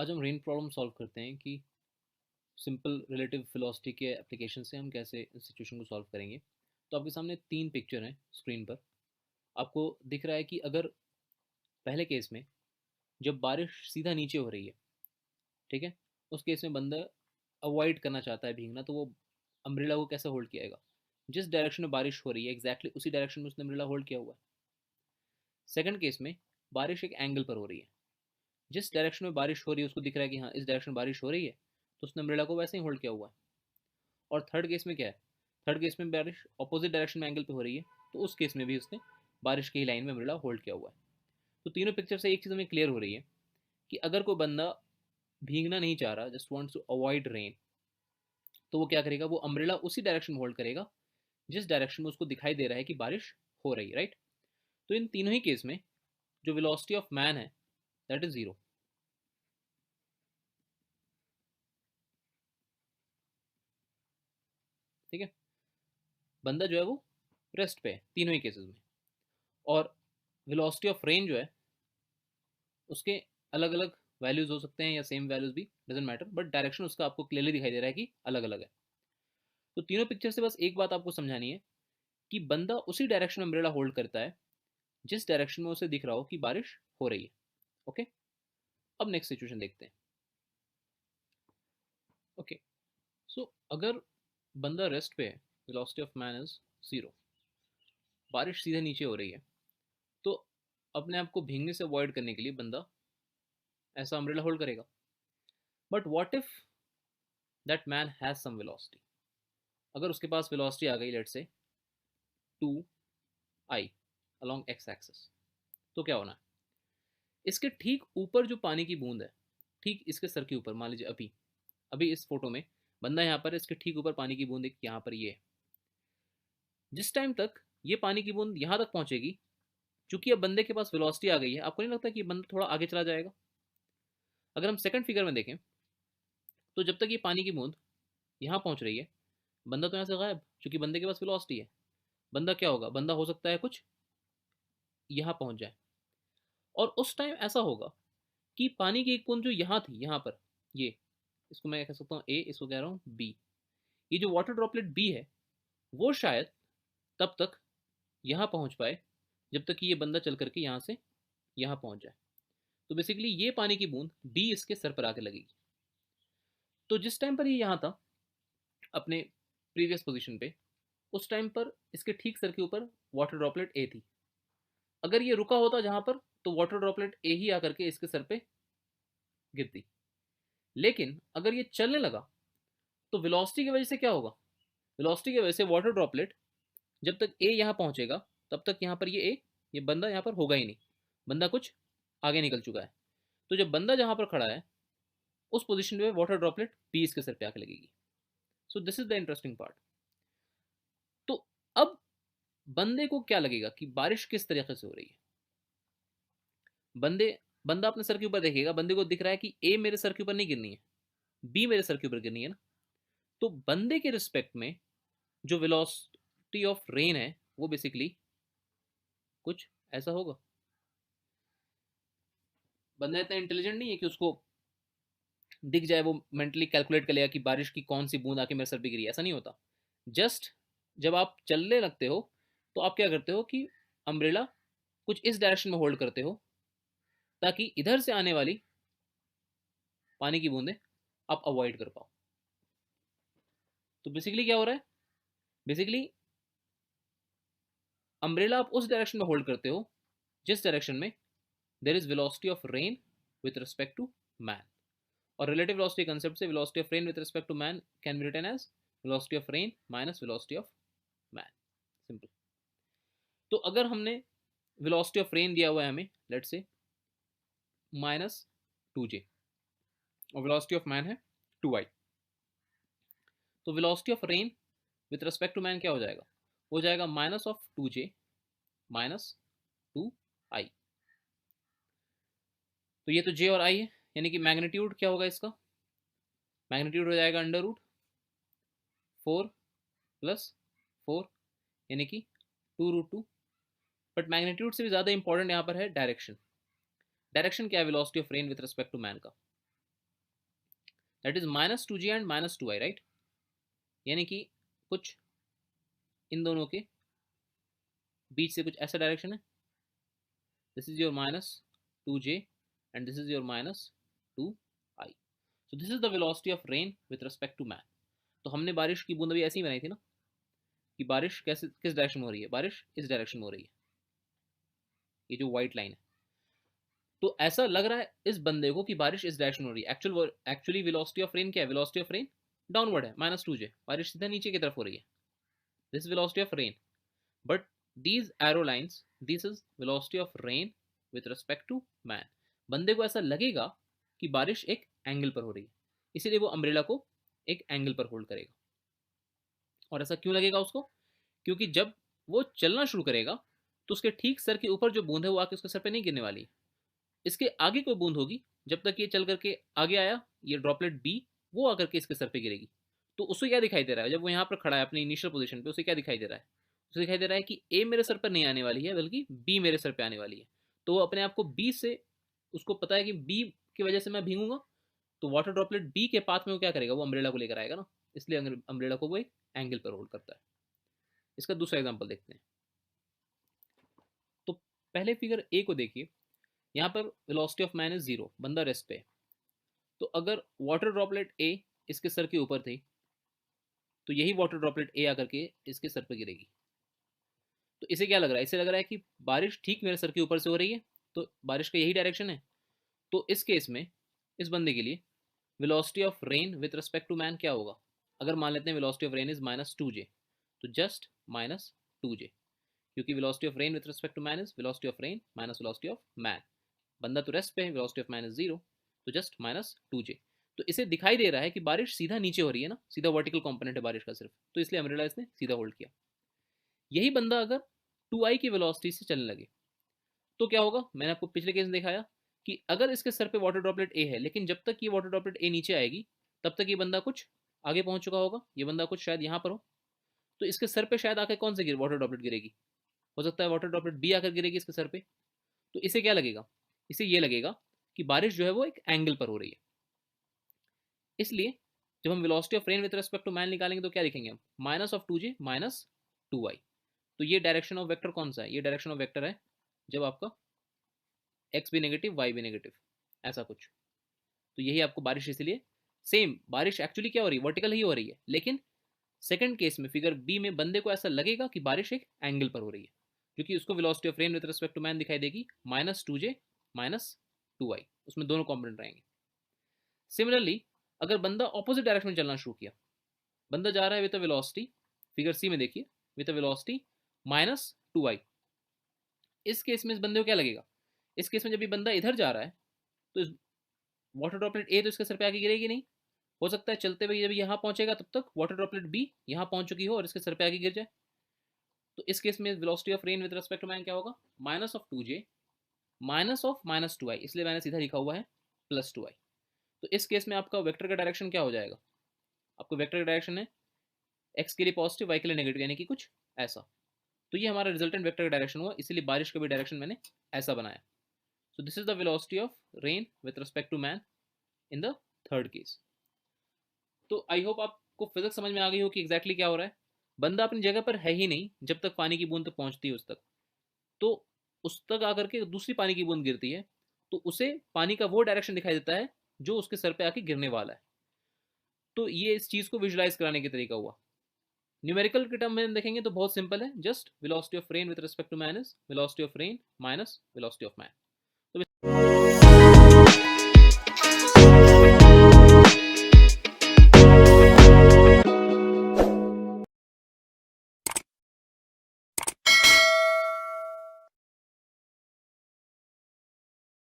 आज हम rain problem solve करते हैं कि सिंपल रिलेटिव वेलोसिटी के एप्लीकेशन से हम कैसे इस सिचुएशन को सॉल्व करेंगे। तो आपके सामने तीन पिक्चर हैं स्क्रीन पर। आपको दिख रहा है कि अगर पहले केस में जब बारिश सीधा नीचे हो रही है, ठीक है, उस केस में बंदा अवॉइड करना चाहता है भीगना, तो वो अम्ब्रेला को कैसे होल्ड किएगा। जिस डायरेक्शन में बारिश हो रही है एग्जैक्टली उसी डायरेक्शन में उसने अम्ब्रेला होल्ड किया हुआ है। सेकंड केस में बारिश एक एंगल पर हो रही है, जिस डायरेक्शन में बारिश हो रही है उसको दिख रहा है कि हाँ इस डायरेक्शन में बारिश हो रही है, तो उसने अम्ब्रेला को वैसे ही होल्ड किया हुआ है। और थर्ड केस में क्या है, थर्ड केस में बारिश अपोजिट डायरेक्शन में एंगल पे हो रही है, तो उस केस में भी उसने बारिश की ही लाइन में अम्ब्रेला होल्ड किया हुआ है। तो तीनों पिक्चर से एक चीज़ हमें क्लियर हो रही है कि अगर कोई बंदा भीगना नहीं चाह रहा, just wants to avoid rain, तो वो क्या करेगा, वो अम्ब्रेला उसी डायरेक्शन में होल्ड करेगा जिस डायरेक्शन में उसको दिखाई दे रहा है कि बारिश हो रही है, राइट। तो इन तीनों ही केस में जो वेलोसिटी ऑफ मैन है दैट इज जीरो। ठीक है, बंदा जो है वो रेस्ट पे है तीनों ही केसेस में। और वेलोसिटी ऑफ रेन जो है उसके अलग अलग वैल्यूज हो सकते हैं या सेम वैल्यूज भी, डजेंट मैटर, बट डायरेक्शन उसका आपको क्लियरली दिखाई दे रहा है कि अलग अलग है। तो तीनों पिक्चर से बस एक बात आपको समझानी है कि बंदा उसी डायरेक्शन में अम्ब्रेला होल्ड करता है जिस डायरेक्शन में उसे दिख रहा हो कि बारिश हो रही है। ओके, अब नेक्स्ट सिचुएशन देखते हैं। ओके, सो अगर बंदा रेस्ट पे है, velocity of man is zero, बारिश सीधे नीचे हो रही है, तो अपने आप को भीगने से अवॉइड करने के लिए बंदा ऐसा अम्ब्रेला होल्ड करेगा। But what if that man has some velocity, अगर उसके पास वेलोसिटी आ गई let's say 2 i along x axis, तो क्या होना है, इसके ठीक ऊपर जो पानी की बूंद है, ठीक इसके सर के ऊपर, मान लीजिए अभी अभी इस फोटो में बंदा यहाँ पर है, इसके ठीक ऊपर पानी की बूंद एक यहाँ पर ये है। जिस टाइम तक ये पानी की बूंद यहाँ तक पहुंचेगी, चूंकि अब बंदे के पास वेलोसिटी आ गई है, आपको नहीं लगता कि बंदा थोड़ा आगे चला जाएगा। अगर हम सेकंड फिगर में देखें तो जब तक ये पानी की बूंद यहाँ पहुंच रही है, बंदा तो यहाँ से गायब, क्योंकि बंदे के पास वेलोसिटी है। बंदा क्या होगा, बंदा हो सकता है कुछ यहाँ पहुंच जाए, और उस टाइम ऐसा होगा कि पानी की एक बूंद जो यहाँ थी, यहाँ पर ये, इसको मैं कह सकता हूँ ए, इसको कह रहा हूँ बी, ये जो वाटर ड्रॉपलेट बी है वो शायद तब तक यहाँ पहुँच पाए जब तक कि ये बंदा चल करके यहाँ से यहाँ पहुँच जाए। तो बेसिकली ये पानी की बूंद डी इसके सर पर आके लगेगी। तो जिस टाइम पर ये यहाँ था अपने प्रीवियस पोजीशन पे, उस टाइम पर इसके ठीक सर के ऊपर वाटर ड्रॉपलेट ए थी। अगर ये रुका होता जहां पर, तो वाटर ड्रॉपलेट ए ही आकर के इसके सर पे गिरती। लेकिन अगर ये चलने लगा तो वेलोसिटी की वजह से क्या होगा, वेलोसिटी की वजह से वाटर ड्रॉपलेट जब तक ए यहाँ पहुंचेगा तब तक यहाँ पर ये बंदा यहाँ पर होगा ही नहीं, बंदा कुछ आगे निकल चुका है। तो जब बंदा जहां पर खड़ा है उस पोजीशन पे वाटर ड्रॉपलेट बी इसके सर पे आके लगेगी। सो this is the interesting part. तो अब बंदे को क्या लगेगा कि बारिश किस तरीके से हो रही है। बंदे बंदा अपने सर के ऊपर देखेगा, बंदे को दिख रहा है कि ए मेरे सर के ऊपर नहीं गिरनी है, बी मेरे सर के ऊपर गिरनी है ना। तो बंदे के रिस्पेक्ट में जो वेलोसिटी ऑफ रेन है वो बेसिकली कुछ ऐसा होगा। बंदा इतना इंटेलिजेंट नहीं है कि उसको दिख जाए, वो मेंटली कैलकुलेट कर लेगा कि बारिश की कौन सी बूंद आके मेरे सर पे गिरी, ऐसा नहीं होता। जस्ट जब आप चलने लगते हो तो आप क्या करते हो कि अम्ब्रेला कुछ इस डायरेक्शन में होल्ड करते हो ताकि इधर से आने वाली पानी की बूंदें आप अवॉइड कर पाओ। तो बेसिकली क्या हो रहा है, बेसिकली अम्ब्रेला आप उस डायरेक्शन में होल्ड करते हो जिस डायरेक्शन में there is velocity of rain with respect to man. और रिलेटिव वेलोसिटी कंसेप्ट से velocity of rain with respect to man can be written as velocity of rain minus velocity of man, simple. तो अगर हमने velocity of rain दिया हुआ है हमें let's say -2j, और वेलोसिटी ऑफ मैन है 2i, तो velocity of rain with respect to man क्या हो जाएगा, हो जाएगा -2j -2i। तो ये तो j और i है, यानी कि मैग्नीट्यूड क्या होगा इसका, मैग्नीट्यूड हो जाएगा √4 + 4, यानी कि 2√2। बट मैग्नीट्यूड से भी ज़्यादा इंपॉर्टेंट यहाँ पर है डायरेक्शन। डायरेक्शन क्या है velocity of rain with respect to man का, that is -2g and -2i, right. यानी कि कुछ इन दोनों के बीच से कुछ ऐसा डायरेक्शन है, this is your -2j and this is your -2i। So this is the velocity of rain with respect to man. तो हमने बारिश की बूंद अभी ऐसी ही बनाई थी ना, कि बारिश कैसे किस डायरेक्शन में हो रही है, बारिश इस डायरेक्शन में हो रही है, ये जो व्हाइट लाइन है। तो ऐसा लग रहा है इस बंदे को कि बारिश इस डायरेक्शन में हो रही है। एक्चुअली वेलोसिटी ऑफ रेन क्या है, वेलोसिटी ऑफ रेन डाउनवर्ड है, -2j, बारिश सीधा नीचे की तरफ हो रही है, this is velocity of rain. But these arrow lines, this is velocity of rain with respect to man. बंदे को ऐसा लगेगा कि बारिश एक एंगल पर हो रही है, इसीलिए वो अम्ब्रेला को एक एंगल पर होल्ड करेगा। और ऐसा क्यों लगेगा उसको, क्योंकि जब वो चलना शुरू करेगा तो उसके ठीक सर के ऊपर जो बूंद है वो आके उसके सर पे नहीं गिरने वाली। इसके आगे कोई बूंद होगी, जब तक ये चल करके आगे आया, ये ड्रॉपलेट बी, वो आकर के इसके सर पे गिरेगी। तो उसे क्या दिखाई दे रहा है, जब वो यहाँ पर खड़ा है अपनी इनिशियल पोजीशन पे, उसे क्या दिखाई दे रहा है, उसे दिखाई दे रहा है कि ए मेरे सर पर नहीं आने वाली है, बल्कि बी मेरे सर पे आने वाली है। तो वो अपने आप को बी से, उसको पता है कि बी की वजह से मैं भीगूंगा, तो वाटर ड्रॉपलेट बी के पाथ में वो क्या करेगा, वो अम्ब्रेला को लेकर आएगा ना, इसलिए अम्ब्रेला को वो एक एंगल पर होल्ड करता है। इसका दूसरा एग्जाम्पल देखते हैं। तो पहले फिगर ए को देखिए, यहाँ पर वेलोसिटी ऑफ मैन इज 0, बंदा रेस्ट पे। तो अगर वाटर ड्रॉपलेट ए इसके सर के ऊपर थी, तो यही वाटर ड्रॉपलेट ए आकर के इसके सर पर गिरेगी। तो इसे क्या लग रहा है, इसे लग रहा है कि बारिश ठीक मेरे सर के ऊपर से हो रही है, तो बारिश का यही डायरेक्शन है। तो इस केस में इस बंदे के लिए velocity of rain with respect to man क्या होगा, अगर मान लेते हैं velocity of rain is -2j, तो जस्ट -2j, क्योंकि velocity of rain with respect to man is velocity of rain minus velocity of man. बंदा तो रेस्ट पे है, वेलोसिटी ऑफ मैन इज 0, तो जस्ट -2j। तो इसे दिखाई दे रहा है कि बारिश सीधा नीचे हो रही है ना, सीधा वर्टिकल कंपोनेंट है बारिश का सिर्फ, तो इसलिए अम्ब्रेला इसने सीधा होल्ड किया। यही बंदा अगर 2i की वेलोसिटी से चलने लगे तो क्या होगा, मैंने आपको पिछले केस में दिखाया कि अगर इसके सर पे वाटर ड्रॉपलेट ए है, लेकिन जब तक ये वाटर ड्रॉपलेट ए नीचे आएगी तब तक ये बंदा कुछ आगे पहुंच चुका होगा, ये बंदा कुछ शायद यहाँ पर हो, तो इसके सर पे शायद आकर कौन से वाटर ड्रॉपलेट गिरेगी, हो सकता है वाटर ड्रॉपलेट बी आकर गिरेगी इसके सर पे। तो इसे क्या लगेगा, इसे ये लगेगा कि बारिश जो है वो एक एंगल पर हो रही है। इसलिए जब हम velocity of rain with respect to man निकालेंगे तो क्या लिखेंगे हम, -2j -2i। तो ये डायरेक्शन ऑफ वेक्टर कौन सा है, ये डायरेक्शन ऑफ वेक्टर है जब आपका एक्स भी नेगेटिव वाई भी नेगेटिव, ऐसा कुछ। तो यही आपको बारिश, इसलिए सेम बारिश एक्चुअली क्या हो रही है, वर्टिकल ही हो रही है, लेकिन सेकंड केस में फिगर बी में बंदे को ऐसा लगेगा कि बारिश एक एंगल पर हो रही है, क्योंकि उसको velocity of rain with respect to man दिखाई देगी -2j -2i, उसमें दोनों कॉम्पोनेंट रहेंगे। सिमिलरली अगर बंदा ऑपोजिट डायरेक्शन में चलना शुरू किया, बंदा जा रहा है विद अ वेलोसिटी, फिगर सी में देखिए, विद अ वेलोसिटी -2i, इस केस में इस बंदे को क्या लगेगा, इस केस में जब ये बंदा इधर जा रहा है तो इस वाटर ड्रॉपलेट ए तो इसके सर पे आके गिरेगी नहीं, हो सकता है चलते हुए जब यहाँ पहुंचेगा तब तक वाटर ड्रॉपलेट बी यहाँ पहुंच चुकी हो और इसके सर पे आके गिर जाए। तो इस केस में velocity of rain with respect to man क्या होगा, -2j -2i, इसलिए मैंने सीधा लिखा हुआ है +2i। तो इस केस में आपका वेक्टर का डायरेक्शन क्या हो जाएगा, आपको वेक्टर का डायरेक्शन है एक्स के लिए पॉजिटिव वाई के लिए नेगेटिव, यानी कि कुछ ऐसा। तो ये हमारा रिजल्टेंट वेक्टर का डायरेक्शन हुआ, इसलिए बारिश का भी डायरेक्शन मैंने ऐसा बनाया। So this is the velocity of rain with respect to man in the third case. तो आई होप आपको फिजिक्स समझ में आ गई हो कि एग्जैक्टली क्या हो रहा है। बंदा अपनी जगह पर है ही नहीं जब तक पानी की बूंद तक पहुंचती है उस तक, तो उस तक आकर के दूसरी पानी की बूंद गिरती है, तो उसे पानी का वो डायरेक्शन दिखाई देता है जो उसके सर पे आके गिरने वाला है। तो ये इस चीज़ को विजुलाइज कराने के तरीका हुआ। न्यूमेरिकल के टर्म में देखेंगे तो बहुत सिंपल है, just velocity of rain with respect to man is velocity of rain minus velocity of man.